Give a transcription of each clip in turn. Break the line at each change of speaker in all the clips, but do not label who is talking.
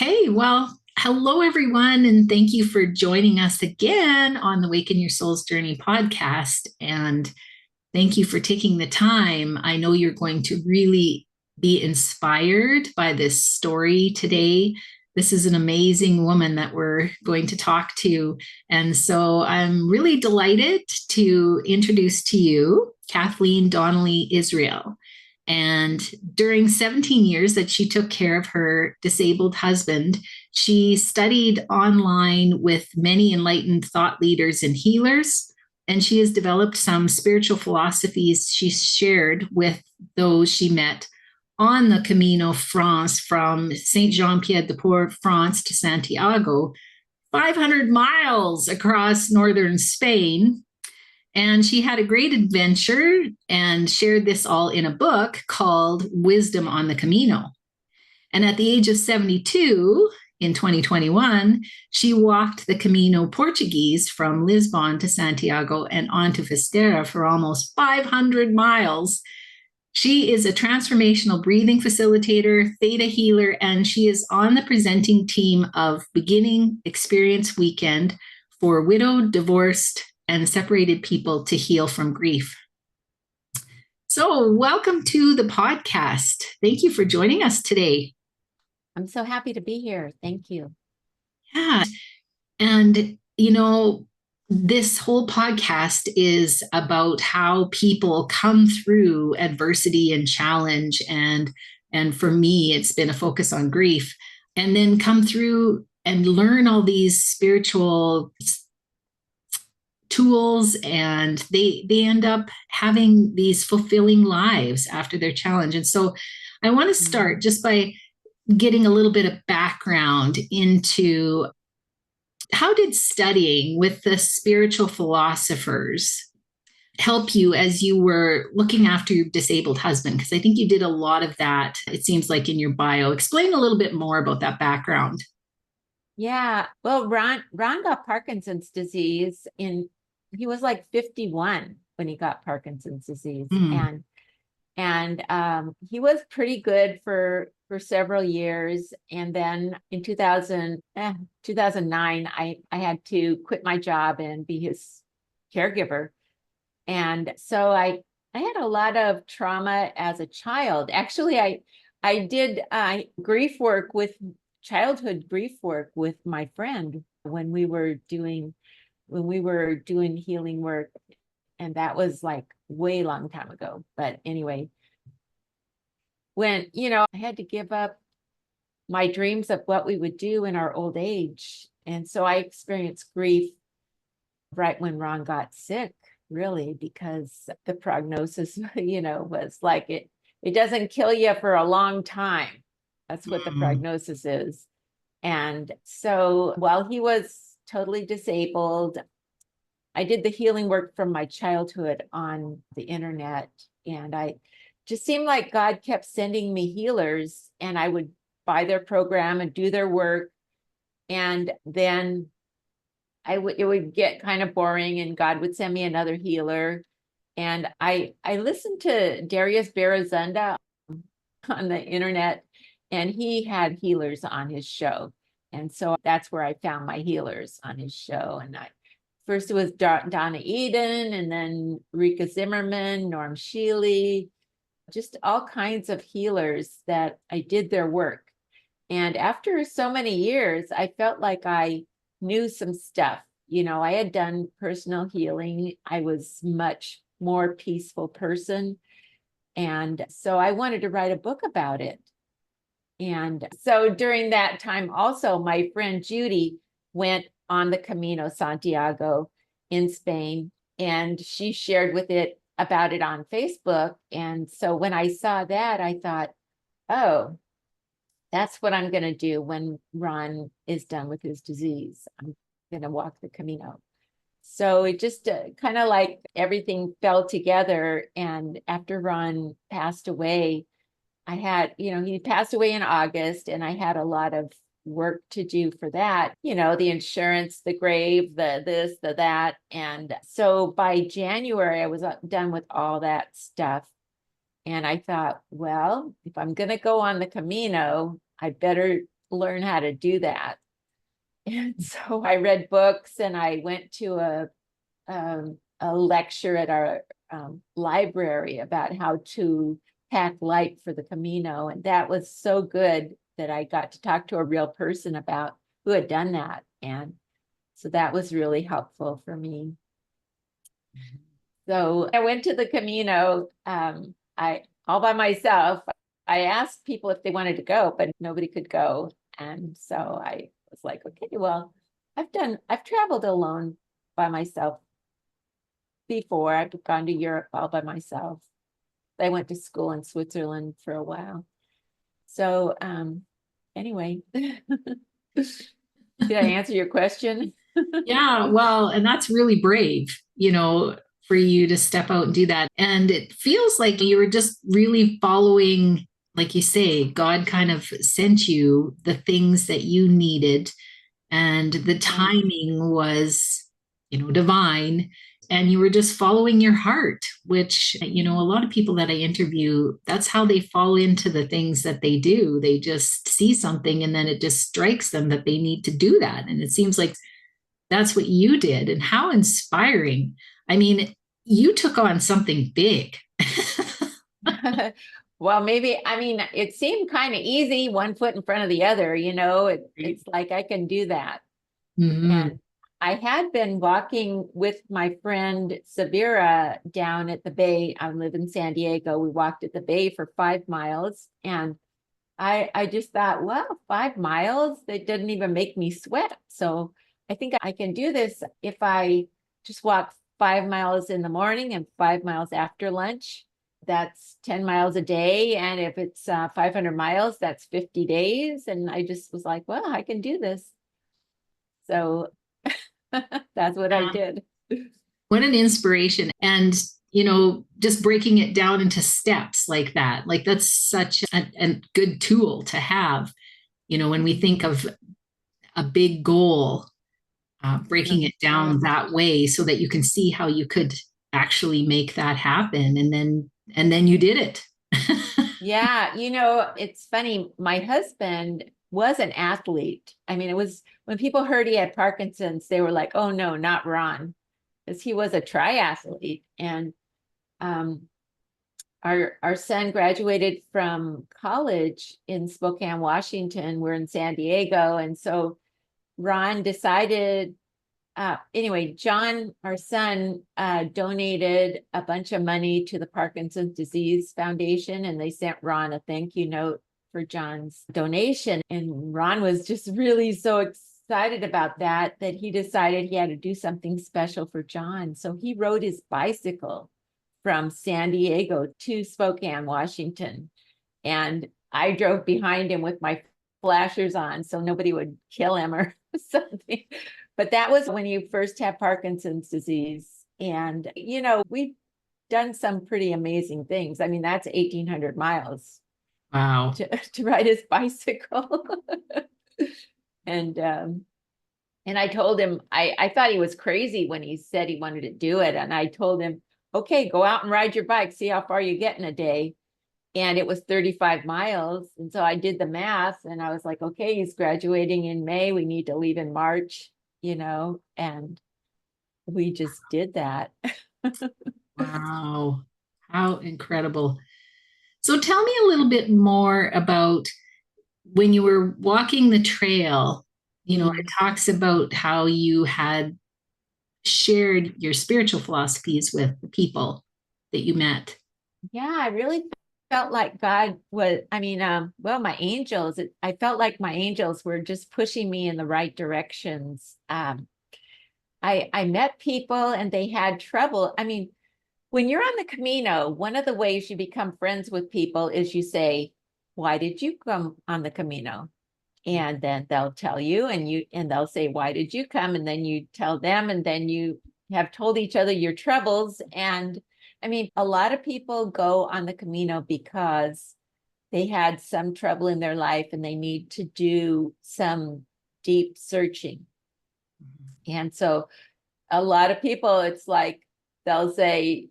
Okay, well, hello everyone, and thank you for joining us again on the Waken Your Soul's Journey podcast. And thank you for taking the time. I know you're going to really be inspired by this story today. This is an amazing woman that we're going to talk to. And so I'm really delighted to introduce to you Kathleen Donnelly Israel. And during 17 years that she took care of her disabled husband, she studied online with many enlightened thought leaders and healers. And she has developed some spiritual philosophies she shared with those she met on the Camino Frances from Saint Jean-Pied-de-Port, France to Santiago, 500 miles across northern Spain. And she had a great adventure and shared this all in a book called Wisdom on the Camino. And at the age of 72, in 2021, she walked the Camino Portuguese from Lisbon to Santiago and on to Fisterra for almost 500 miles. She is a transformational breathing facilitator, Theta Healer, and she is on the presenting team of Beginning Experience Weekend for widowed, divorced, and separated people to heal from grief. So, welcome to the podcast. Thank you for joining us today.
I'm so happy to be here. Thank you.
Yeah. And, this whole podcast is about how people come through adversity and challenge. And for me, it's been a focus on grief, and then come through and learn all these spiritual tools, and they end up having these fulfilling lives after their challenge. And so I want to start just by getting a little bit of background into how did studying with the spiritual philosophers help you as you were looking after your disabled husband? Because I think you did a lot of that, it seems like, in your bio. Explain a little bit more about that background.
Yeah. Well, Ron got Parkinson's disease he was like 51 when he got Parkinson's disease.
Mm.
And he was pretty good for several years. And then in 2009, I had to quit my job and be his caregiver. And so I had a lot of trauma as a child. Actually, I did childhood grief work with my friend when we were doing healing work. And that was like way long time ago. But anyway, when, I had to give up my dreams of what we would do in our old age. And so I experienced grief right when Ron got sick, really, because the prognosis, was like it doesn't kill you for a long time. That's what the prognosis is. And so while he was totally disabled, I did the healing work from my childhood on the internet. And I just seemed like God kept sending me healers, and I would buy their program and do their work. And then it would get kind of boring, and God would send me another healer. And I listened to Darius Barazunda on the internet, and he had healers on his show. And so that's where I found my healers, on his show. And first it was Donna Eden, and then Rika Zimmerman, Norm Shealy, just all kinds of healers that I did their work. And after so many years, I felt like I knew some stuff. I had done personal healing. I was much more peaceful person. And so I wanted to write a book about it. And so during that time also, my friend Judy went on the Camino Santiago in Spain, and she shared about it on Facebook. And so when I saw that, I thought, oh, that's what I'm going to do when Ron is done with his disease. I'm going to walk the Camino. So it just kind of like everything fell together. And after Ron passed away, he passed away in August, and I had a lot of work to do for that, the insurance, the grave, the this, the that. And so by January, I was done with all that stuff. And I thought, well, if I'm going to go on the Camino, I better learn how to do that. And so I read books, and I went to a lecture at our library about how to pack light for the Camino. And that was so good that I got to talk to a real person about who had done that. And so that was really helpful for me. So I went to the Camino, I all by myself. I asked people if they wanted to go, but nobody could go. And so I was like, okay, well, I've traveled alone by myself before. I've gone to Europe all by myself. I went to school in Switzerland for a while. So anyway, did I answer your question?
Yeah, well, and that's really brave, for you to step out and do that. And it feels like you were just really following, like you say, God kind of sent you the things that you needed, and the timing was, divine. And you were just following your heart, which, a lot of people that I interview, that's how they fall into the things that they do. They just see something and then it just strikes them that they need to do that. And it seems like that's what you did. And how inspiring. I mean, you took on something big.
Well, maybe, I mean, it seemed kind of easy, one foot in front of the other, it's like I can do that.
Mm-hmm.
And I had been walking with my friend Severa down at the bay. I live in San Diego. We walked at the bay for 5 miles. And I just thought, well, 5 miles, that didn't even make me sweat. So I think I can do this if I just walk 5 miles in the morning and 5 miles after lunch. That's 10 miles a day. And if it's 500 miles, that's 50 days. And I just was like, well, I can do this. So that's what I did.
What an inspiration. And, just breaking it down into steps like that, like that's such a good tool to have, when we think of a big goal, breaking it down that way so that you can see how you could actually make that happen. And then you did it.
Yeah, it's funny. My husband was an athlete. I mean, it was when people heard he had Parkinson's, they were like, oh no, not Ron, because he was a triathlete. And our son graduated from college in Spokane, Washington. We're in San Diego. And so Ron decided, anyway, John, our son, donated a bunch of money to the Parkinson's Disease Foundation, and they sent Ron a thank you note for John's donation. And Ron was just really so excited about that he decided he had to do something special for John. So he rode his bicycle from San Diego to Spokane, Washington. And I drove behind him with my flashers on so nobody would kill him or something. But that was when you first have Parkinson's disease. And, we've done some pretty amazing things. I mean, that's 1,800 miles.
Wow.
To ride his bicycle. And I told him, I thought he was crazy when he said he wanted to do it. And I told him, okay, go out and ride your bike, see how far you get in a day. And it was 35 miles. And so I did the math and I was like, okay, he's graduating in May. We need to leave in March, and we just did that.
Wow. How incredible. So tell me a little bit more about when you were walking the trail. It talks about how you had shared your spiritual philosophies with the people that you met.
Yeah, I really felt like God was, well, my angels, I felt like my angels were just pushing me in the right directions. I met people and they had trouble. I mean, when you're on the Camino, one of the ways you become friends with people is you say, why did you come on the Camino? And then they'll tell you, and they'll say, why did you come? And then you tell them, and then you have told each other your troubles. And I mean, a lot of people go on the Camino because they had some trouble in their life and they need to do some deep searching. And so a lot of people, it's like they'll say,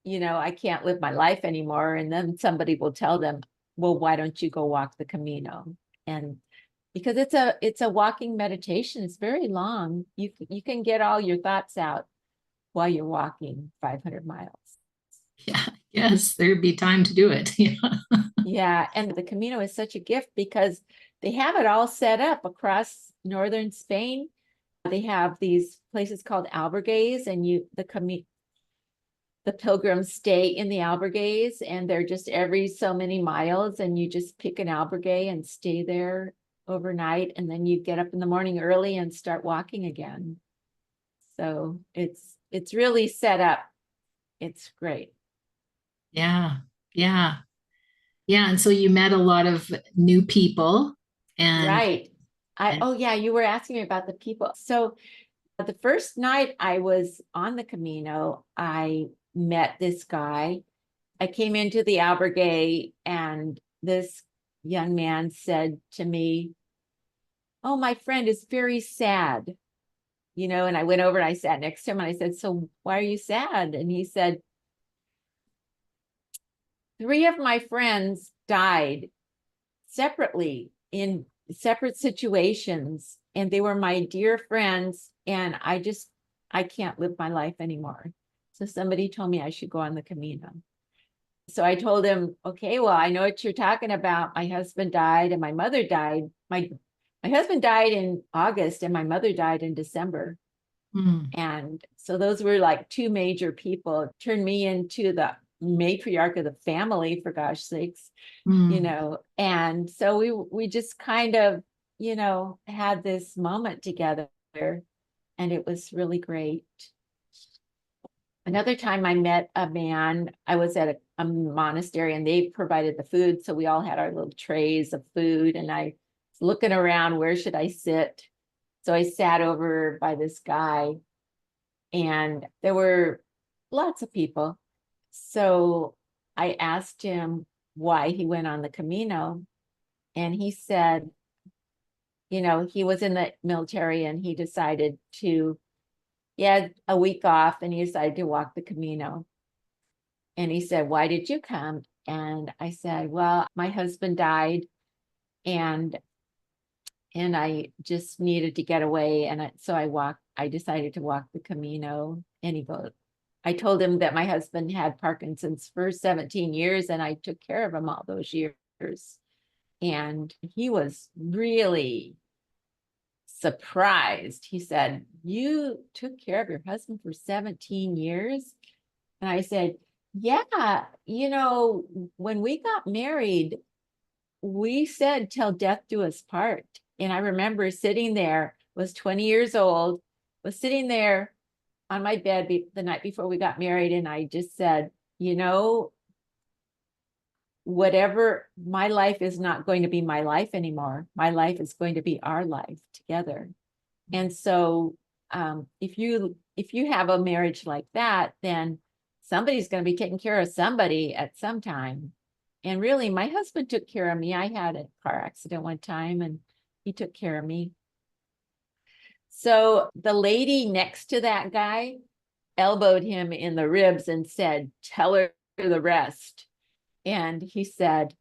I can't live my life anymore. And then somebody will tell them, well, why don't you go walk the Camino? And because it's a walking meditation. It's very long. You can get all your thoughts out while you're walking 500 miles.
Yeah. Yes, there'd be time to do it. Yeah.
Yeah, and the Camino is such a gift because they have it all set up across northern Spain. They have these places called albergues, and the pilgrims stay in the albergues, and they're just every so many miles, and you just pick an albergue and stay there overnight, and then you get up in the morning early and start walking again. So it's really set up. It's great.
Yeah. Yeah. Yeah. And so you met a lot of new people and,
Right.
and
Oh yeah, you were asking me about the people. So the first night I was on the Camino, I met this guy. I came into the albergue and this young man said to me, "Oh, my friend is very sad." And I went over and I sat next to him and I said, "So why are you sad?" And he said, "Three of my friends died separately in separate situations, and they were my dear friends, and I can't live my life anymore. So somebody told me I should go on the Camino." So I told him, "Okay, well, I know what you're talking about. My husband died and my mother died. My husband died in August and my mother died in December."
mm,
And so those were like two major people. It turned me into the matriarch of the family, for gosh sakes.
mm.
And so we just kind of, had this moment together, and it was really great. Another time I met a man. I was at a monastery and they provided the food, so we all had our little trays of food, and I was looking around, where should I sit? So I sat over by this guy, and there were lots of people. So I asked him why he went on the Camino, and he said, he was in the military and he had a week off and he decided to walk the Camino. And he said, "Why did you come?" And I said, "Well, my husband died and I just needed to get away. And so I decided to walk the Camino." And I told him that my husband had Parkinson's for 17 years and I took care of him all those years. And he was really surprised. He said, "You took care of your husband for 17 years?" And I said, "Yeah, when we got married, we said till death do us part." And I remember sitting there, was 20 years old, was sitting there on my bed the night before we got married. And I just said, whatever, my life is not going to be my life anymore. My life is going to be our life together. And so if you have a marriage like that, then somebody's going to be taking care of somebody at some time. And really, my husband took care of me. I had a car accident one time and he took care of me. So the lady next to that guy elbowed him in the ribs and said, "Tell her the rest." And he said,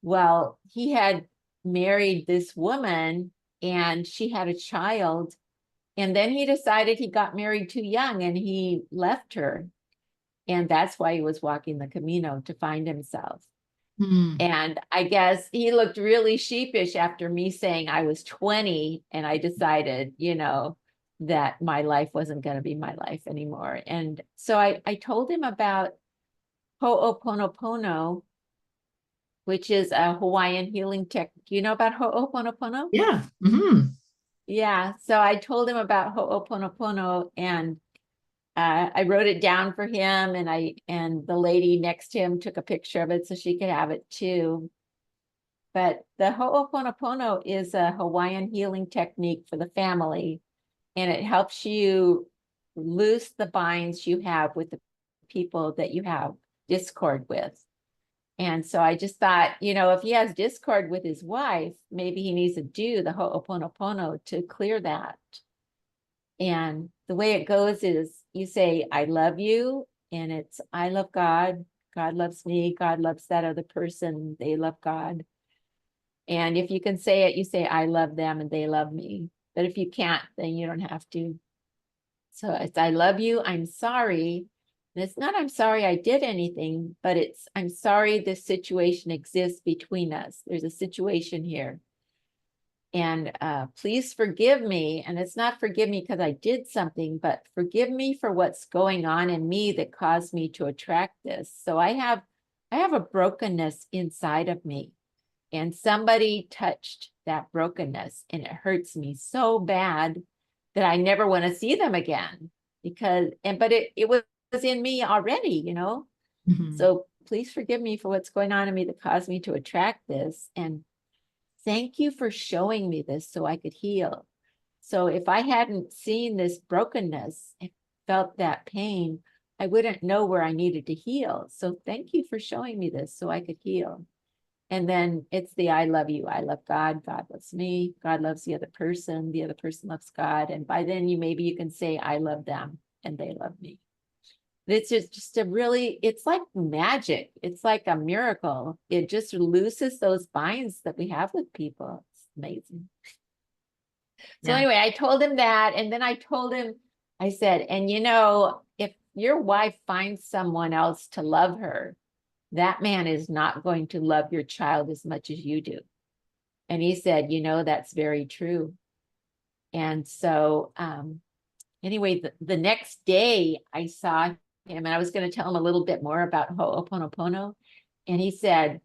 well, he had married this woman and she had a child. And then he decided he got married too young and he left her. And that's why he was walking the Camino, to find himself.
Mm.
And I guess he looked really sheepish after me saying I was 20 and I decided, that my life wasn't going to be my life anymore. And so I told him about Ho'oponopono, which is a Hawaiian healing technique. Do you know about Ho'oponopono?
Yeah. Hmm.
Yeah. So I told him about Ho'oponopono, and I wrote it down for him, and the lady next to him took a picture of it so she could have it too. But the Ho'oponopono is a Hawaiian healing technique for the family, and it helps you loose the binds you have with the people that you have discord with. And so I just thought, if he has discord with his wife, maybe he needs to do the Ho'oponopono to clear that. And the way it goes is you say, "I love you," and it's, "I love God. God loves me. God loves that other person. They love God." And if you can say it, you say, I love them and they love me. But if you can't, then you don't have to. So it's, I love you. I'm sorry. And it's not, I'm sorry I did anything, but it's, I'm sorry this situation exists between us. There's a situation here. And please forgive me. And it's not forgive me because I did something, but forgive me for what's going on in me that caused me to attract this. So I have a brokenness inside of me. And somebody touched that brokenness and it hurts me so bad that I never want to see them again because, but it was in me already, you know?
Mm-hmm.
So please forgive me for what's going on in me that caused me to attract this. And thank you for showing me this so I could heal. So if I hadn't seen this brokenness and felt that pain, I wouldn't know where I needed to heal. So thank you for showing me this so I could heal. And then it's the I love you. I love God. God loves me. God loves the other person. The other person loves God. And by then maybe you can say, I love them and they love me. It's just a really, it's like magic. It's like a miracle. It just looses those binds that we have with people. It's amazing. So
Yeah.
anyway, I told him that. And then I told him, I said, and you know, if your wife finds someone else to love her, that man is not going to love your child as much as you do. And he said, you know, that's very true. And so anyway, the next day I saw him and I was going to tell him a little bit more about Ho'oponopono. And he said,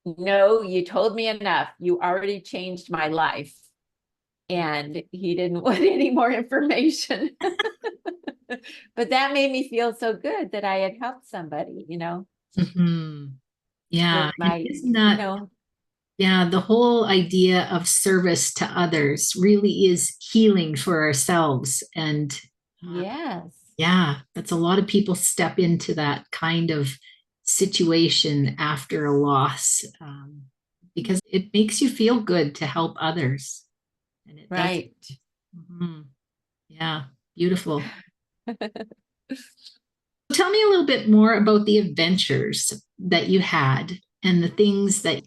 no, you told me enough. You already changed my life. And he didn't want any more information. But that made me feel so good that I had helped somebody, you know,
Mm-hmm. Yeah.
with
And
my,
isn't
you
that,
know,
yeah, the whole idea of service to others really is healing for ourselves. And
yes.
yeah, that's a lot of people step into that kind of situation after a loss because it makes you feel good to help others. And it does.
Right.
Mhm. Yeah, beautiful. Tell me a little bit more about the adventures that you had and the things that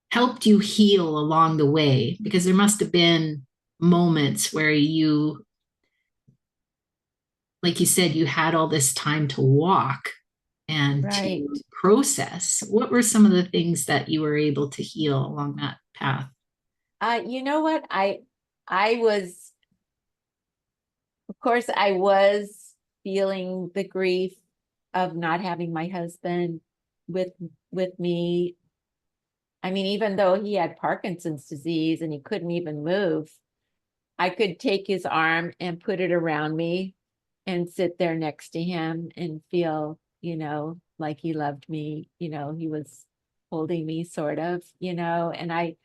helped you heal along the way, because there must have been moments where you, like you said, you had all this time to walk and
Right.
to process. What were some of the things that you were able to heal along that path?
You know what? I was, of course, I was feeling the grief of not having my husband with with me. I mean, even though he had Parkinson's disease and he couldn't even move, I could take his arm and put it around me and sit there next to him and feel, you know, like he loved me, you know, he was holding me sort of, you know, and I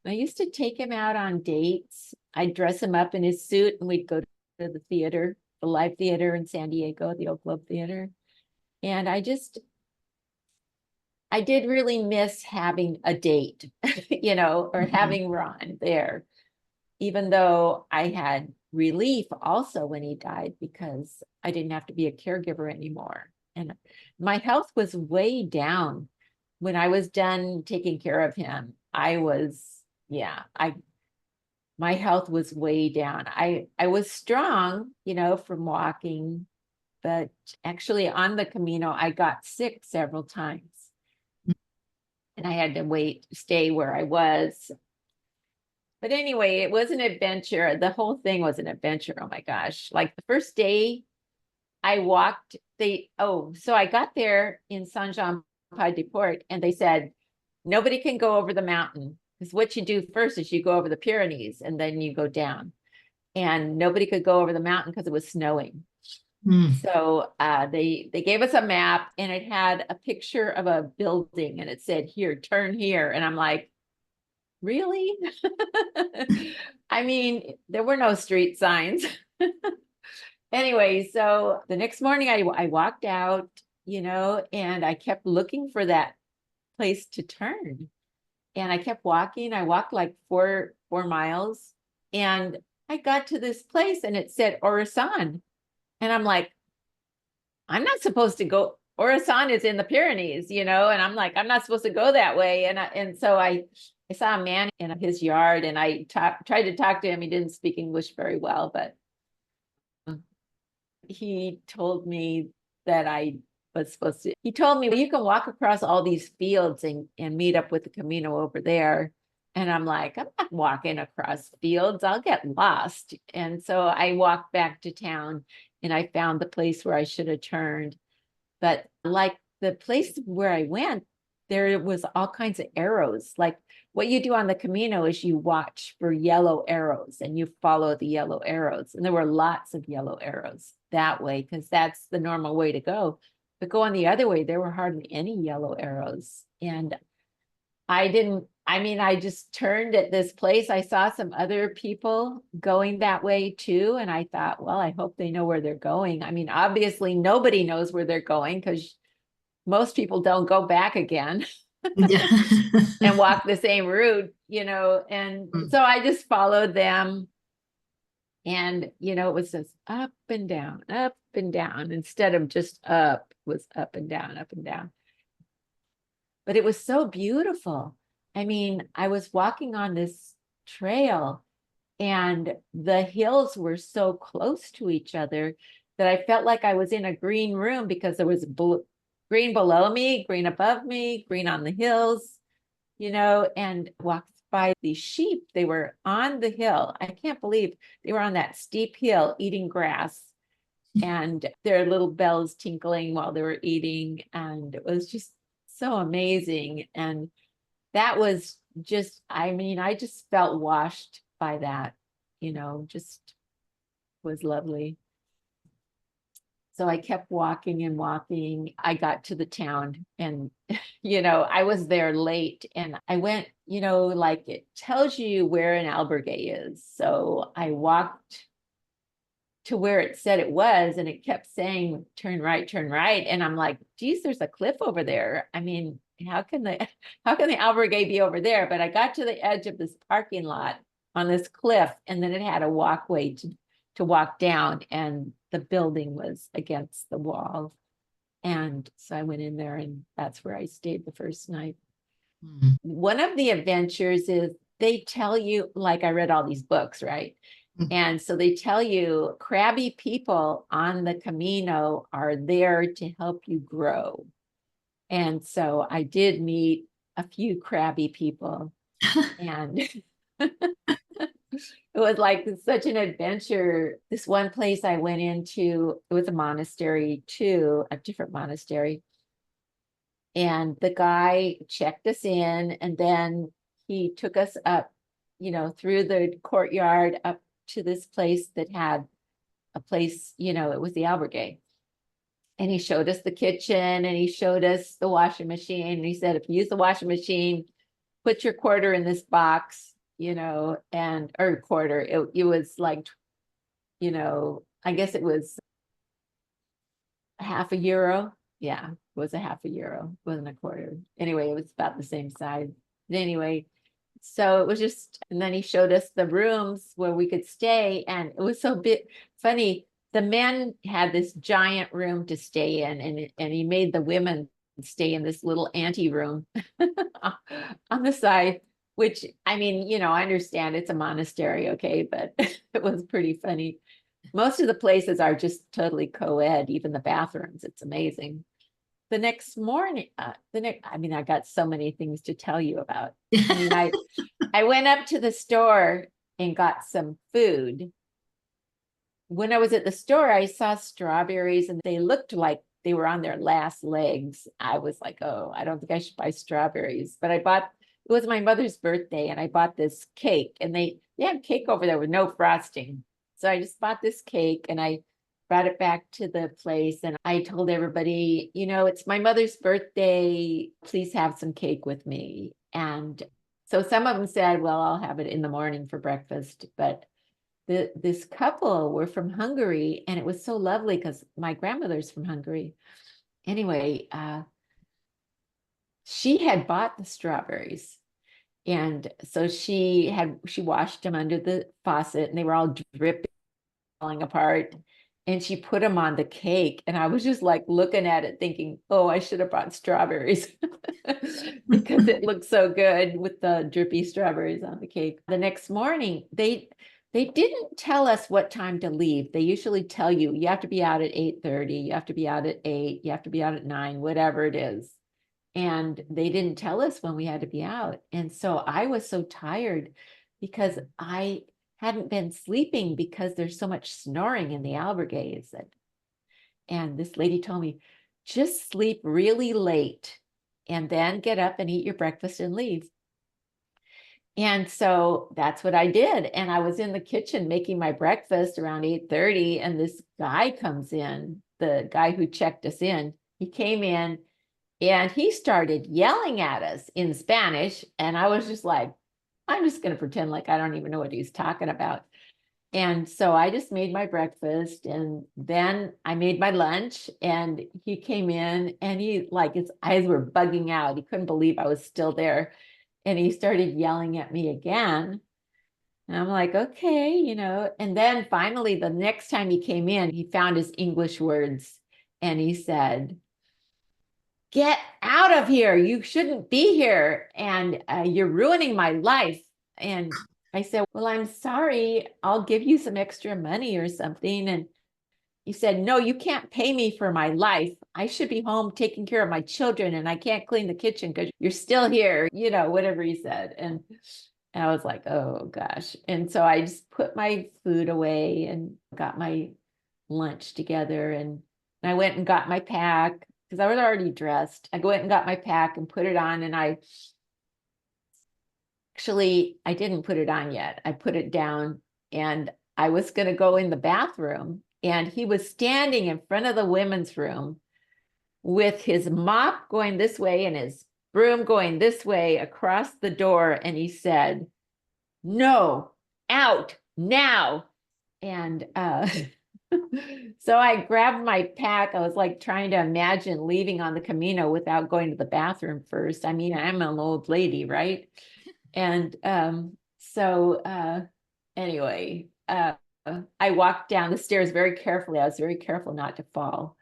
used to take him out on dates. I'd dress him up in his suit and we'd go to the theater, the live theater in San Diego, the Oak Globe Theater. And I did really miss having a date, you know, or
Mhm.
having Ron there, even though I had relief also when he died because I didn't have to be a caregiver anymore. And my health was way down when I was done taking care of him. I was, yeah, my health was way down. I was strong, you know, from walking, but actually on the Camino, I got sick several times and I had to stay where I was. But anyway, it was an adventure. The whole thing was an adventure. Oh my gosh. Like the first day I walked, so I got there in Saint Jean Pied de Port and they said, nobody can go over the mountain. Because what you do first is you go over the Pyrenees and then you go down. And nobody could go over the mountain because it was snowing.
Mm.
So they gave us a map and it had a picture of a building and it said, here, turn here. And I'm like, really? I mean, there were no street signs. Anyway, so the next morning I walked out, you know, and I kept looking for that place to turn. And I kept walking. I walked like four miles and I got to this place and it said Orasan. And I'm like, I'm not supposed to go. Orasan is in the Pyrenees, you know, and I'm like, I'm not supposed to go that way. And so I saw a man in his yard and I tried to talk to him. He didn't speak English very well, but he told me that I was supposed to, he told me, well, you can walk across all these fields and meet up with the Camino over there. And I'm like, I'm not walking across fields, I'll get lost. And so I walked back to town and I found the place where I should have turned. But like the place where I went, there was all kinds of arrows. Like what you do on the Camino is you watch for yellow arrows and you follow the yellow arrows. And there were lots of yellow arrows that way because that's the normal way to go. But go on the other way, there were hardly any yellow arrows. And I just turned at this place. I saw some other people going that way too. And I thought, well, I hope they know where they're going. I mean, obviously nobody knows where they're going because most people don't go back again
Yeah.
and walk the same route, and so I just followed them. And, it was just up and down, instead of just up, it was up and down, up and down. But it was so beautiful. I mean, I was walking on this trail and the hills were so close to each other that I felt like I was in a green room because there was green below me, green above me, green on the hills, and walked by these sheep. They were on the hill. I can't believe they were on that steep hill eating grass and their little bells tinkling while they were eating. And it was just so amazing. And that was just, I just felt washed by that, just was lovely. So I kept walking and walking. I got to the town and, I was there late and I went, like it tells you where an albergue is. So I walked to where it said it was and it kept saying, turn right, turn right. And I'm like, geez, there's a cliff over there. I mean, how can the albergue be over there? But I got to the edge of this parking lot on this cliff and then it had a walkway to walk down and the building was against the wall. And so I went in there and that's where I stayed the first night. Mm-hmm. One of the adventures is they tell you, like I read all these books, right? Mm-hmm. And so they tell you crabby people on the Camino are there to help you grow. And so I did meet a few crabby people and it was like such an adventure. This one place I went into, it was a monastery too, a different monastery. And the guy checked us in and then he took us up, through the courtyard up to this place that had a place, it was the albergue. And he showed us the kitchen and he showed us the washing machine. And he said, if you use the washing machine, put your quarter in this box, or quarter. It was like, I guess it was half a euro. Yeah, it was a half a euro. It wasn't a quarter. Anyway, it was about the same size. But anyway, so it was just, and then he showed us the rooms where we could stay. And it was so funny. The men had this giant room to stay in, and he made the women stay in this little ante room on the side, which I understand it's a monastery, okay, but it was pretty funny. Most of the places are just totally co-ed, even the bathrooms. It's amazing. The next morning, I got so many things to tell you about. I went up to the store and got some food. When I was at the store, I saw strawberries and they looked like they were on their last legs. I was like, oh, I don't think I should buy strawberries. But it was my mother's birthday and I bought this cake and they had cake over there with no frosting. So I just bought this cake and I brought it back to the place and I told everybody, it's my mother's birthday. Please have some cake with me. And so some of them said, well, I'll have it in the morning for breakfast. But this couple were from Hungary and it was so lovely because my grandmother's from Hungary. Anyway, she had bought the strawberries and so she washed them under the faucet and they were all dripping, falling apart. and she put them on the cake. And I was just like looking at it thinking, oh, I should have brought strawberries because it looked so good with the drippy strawberries on the cake. The next morning, they didn't tell us what time to leave. They usually tell you, you have to be out at 8:30, you have to be out at 8, you have to be out at 9, whatever it is. And they didn't tell us when we had to be out. And so I was so tired because I hadn't been sleeping because there's so much snoring in the albergues. And this lady told me, just sleep really late and then get up and eat your breakfast and leave. And so that's what I did. And I was in the kitchen making my breakfast around 8:30, and this guy comes in, the guy who checked us in. He came in and he started yelling at us in Spanish. And I was just like, I'm just going to pretend like I don't even know what he's talking about. And so I just made my breakfast, and then I made my lunch, and he came in and he, like, his eyes were bugging out. He couldn't believe I was still there. And he started yelling at me again. And I'm like, okay, and then finally, the next time he came in, he found his English words and he said, get out of here. You shouldn't be here. And you're ruining my life. And I said, well, I'm sorry. I'll give you some extra money or something. And he said, no, you can't pay me for my life. I should be home taking care of my children, and I can't clean the kitchen because you're still here, whatever he said. And I was like, oh gosh. And so I just put my food away and got my lunch together. And I went and got my pack because I was already dressed. I went and got my pack and put it on. And I didn't put it on yet. I put it down, and I was going to go in the bathroom. And he was standing in front of the women's room with his mop going this way and his broom going this way across the door. And he said, no, out now. And so I grabbed my pack. I was like trying to imagine leaving on the Camino without going to the bathroom first. I mean, I'm an old lady, right? And anyway, I walked down the stairs very carefully. I was very careful not to fall.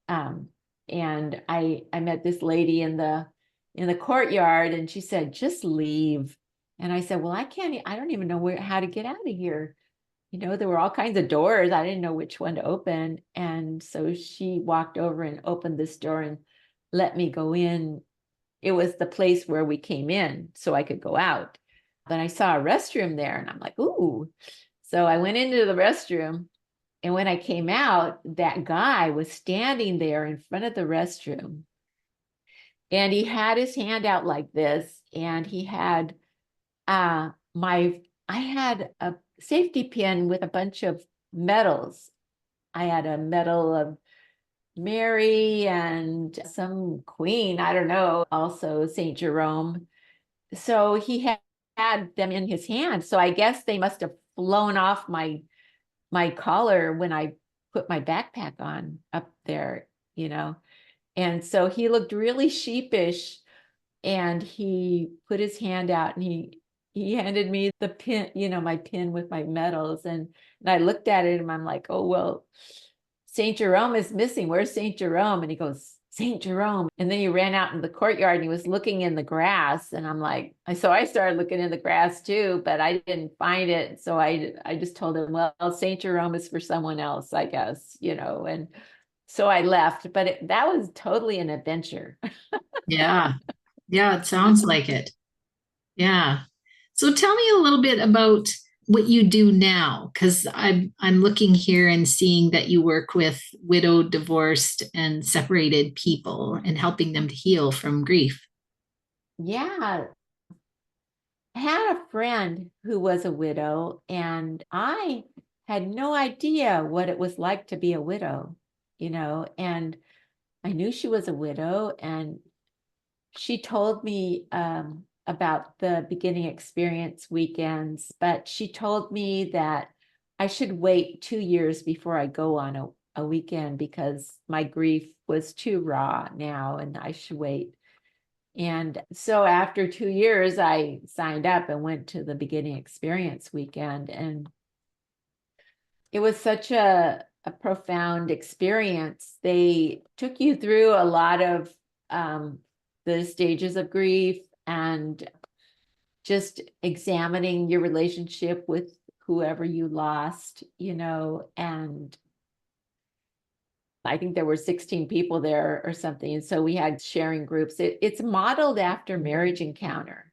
And I met this lady in the courtyard, and she said, just leave. And I said, well, I don't even know how to get out of here. There were all kinds of doors. I didn't know which one to open. And so she walked over and opened this door and let me go in. It was the place where we came in so I could go out. But I saw a restroom there, and I'm like, ooh. So I went into the restroom, and when I came out, that guy was standing there in front of the restroom, and he had his hand out like this, and he had I had a safety pin with a bunch of medals. I had a medal of Mary and some queen, I don't know, also Saint Jerome. So he had them in his hand. So I guess they must have flown off my collar when I put my backpack on up there, And so he looked really sheepish, and he put his hand out, and he handed me the pin, my pin with my medals. And I looked at it, and I'm like, oh, well, St. Jerome is missing. Where's St. Jerome? And he goes, St. Jerome. And then he ran out in the courtyard, and he was looking in the grass. And I'm like, so I started looking in the grass too, but I didn't find it. So I just told him, well, St. Jerome is for someone else, I guess, and so I left, but that was totally an adventure.
Yeah. Yeah, it sounds like it. Yeah. So tell me a little bit about what you do now, because I'm looking here and seeing that you work with widowed, divorced, and separated people and helping them to heal from grief.
Yeah. I had a friend who was a widow, and I had no idea what it was like to be a widow, and I knew she was a widow, and she told me about the beginning experience weekends, but she told me that I should wait 2 years before I go on a weekend because my grief was too raw now, and I should wait. And so after 2 years, I signed up and went to the beginning experience weekend. And it was such a a profound experience. They took you through a lot of the stages of grief and just examining your relationship with whoever you lost, and I think there were 16 people there or something. And so we had sharing groups. It's modeled after Marriage Encounter.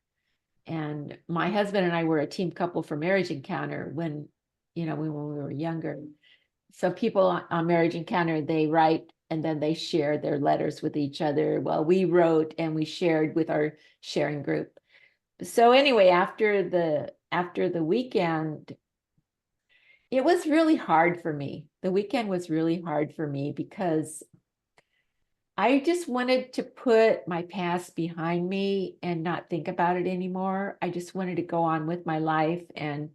And my husband and I were a team couple for Marriage Encounter when we were younger. So people on Marriage Encounter, they write and then they share their letters with each other. Well, we wrote and we shared with our sharing group. So anyway, after the weekend, it was really hard for me. The weekend was really hard for me because I just wanted to put my past behind me and not think about it anymore. I just wanted to go on with my life and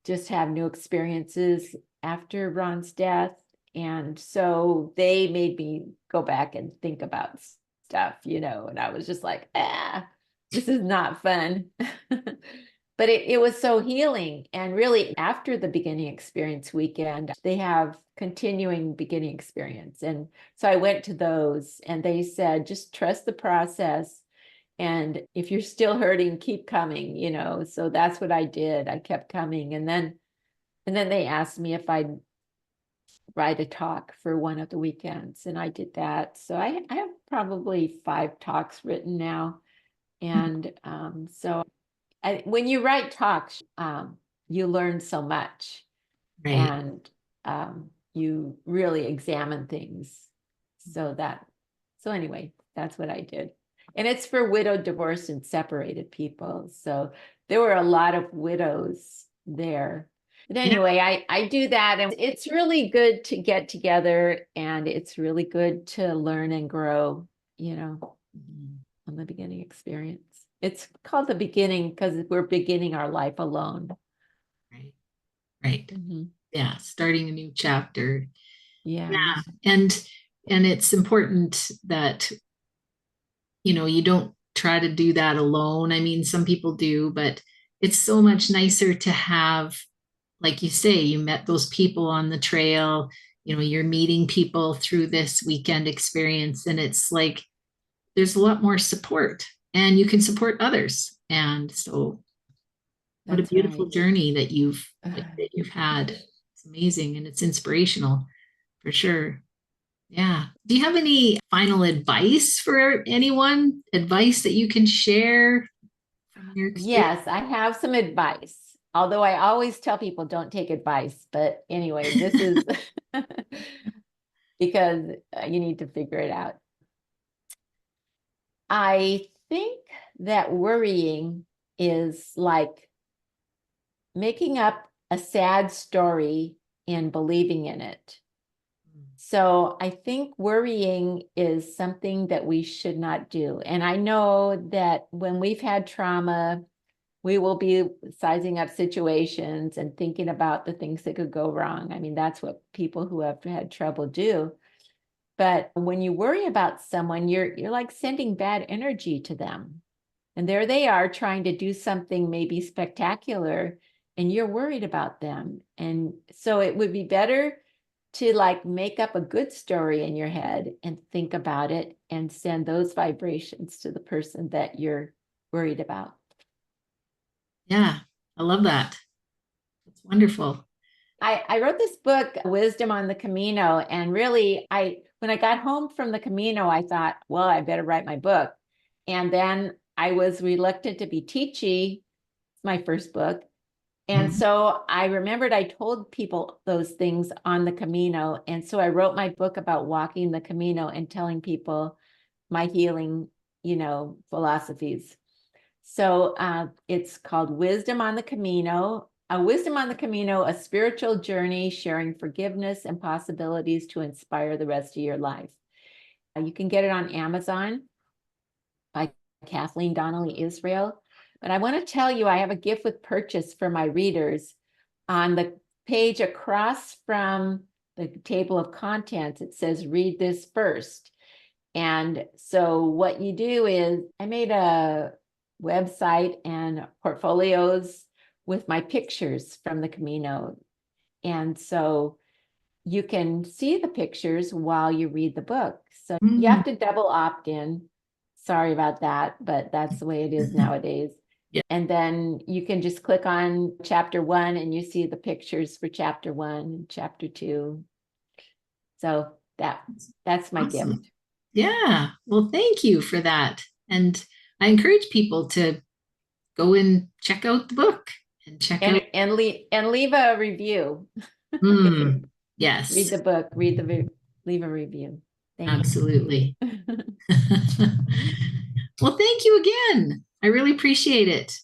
just have new experiences after Ron's death. And so they made me go back and think about stuff, and I was just like, this is not fun. But it was so healing. And really, after the beginning experience weekend, they have continuing beginning experience. And so I went to those and they said, just trust the process. And if you're still hurting, keep coming, So that's what I did. I kept coming. And then they asked me if I'd write a talk for one of the weekends. And I did that. So I have probably 5 talks written now. And so when you write talks, you learn so much.
Right.
And you really examine things. So anyway, that's what I did. And it's for widowed, divorced, and separated people. So there were a lot of widows there. But anyway, I do that. And it's really good to get together and it's really good to learn and grow, on the beginning experience. It's called the beginning because we're beginning our life alone.
Right. Right.
Mm-hmm.
Yeah. Starting a new chapter.
Yeah.
And it's important that, you don't try to do that alone. I mean, some people do, but it's so much nicer to have, like you say, you met those people on the trail, you're meeting people through this weekend experience. And it's like, there's a lot more support and you can support others. And so what a beautiful journey that you've had. It's amazing and it's inspirational for sure. Yeah. Do you have any final advice for anyone? Advice that you can share from your experience?
Yes, I have some advice. Although I always tell people don't take advice. But anyway, this is because you need to figure it out. I think that worrying is like making up a sad story and believing in it. So I think worrying is something that we should not do. And I know that when we've had trauma, we will be sizing up situations and thinking about the things that could go wrong. I mean, that's what people who have had trouble do. But when you worry about someone, you're like sending bad energy to them. And there they are trying to do something maybe spectacular, and you're worried about them. And so it would be better to like make up a good story in your head and think about it and send those vibrations to the person that you're worried about.
Yeah, I love that. It's wonderful.
I wrote this book, Wisdom on the Camino, and really when I got home from the Camino, I thought, well, I better write my book. And then I was reluctant to be teachy. It's my first book. And so I remembered I told people those things on the Camino. And so I wrote my book about walking the Camino and telling people my healing, philosophies. So it's called Wisdom on the Camino. Wisdom on the Camino, a spiritual journey sharing forgiveness and possibilities to inspire the rest of your life. You can get it on Amazon by Kathleen Donnelly Israel. But I want to tell you, I have a gift with purchase for my readers. On the page across from the table of contents, it says, read this first. And so what you do is I made a website and portfolios with my pictures from the Camino. And so you can see the pictures while you read the book. So you have to double opt in. Sorry about that, but that's the way it is nowadays.
Yeah.
And then you can just click on chapter 1 and you see the pictures for chapter 1 and chapter 2. So that's my
Awesome.
gift.
Yeah. Well, thank you for that. And I encourage people to go and check out the book and check out.
And leave a review.
Yes.
Read the book, leave a review. Thank
Absolutely.
you.
Well, thank you again. I really appreciate it.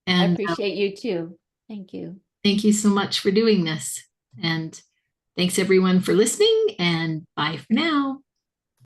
I
And
appreciate you too. Thank you.
thank you so much for doing this. And thanks everyone for listening, and bye for now.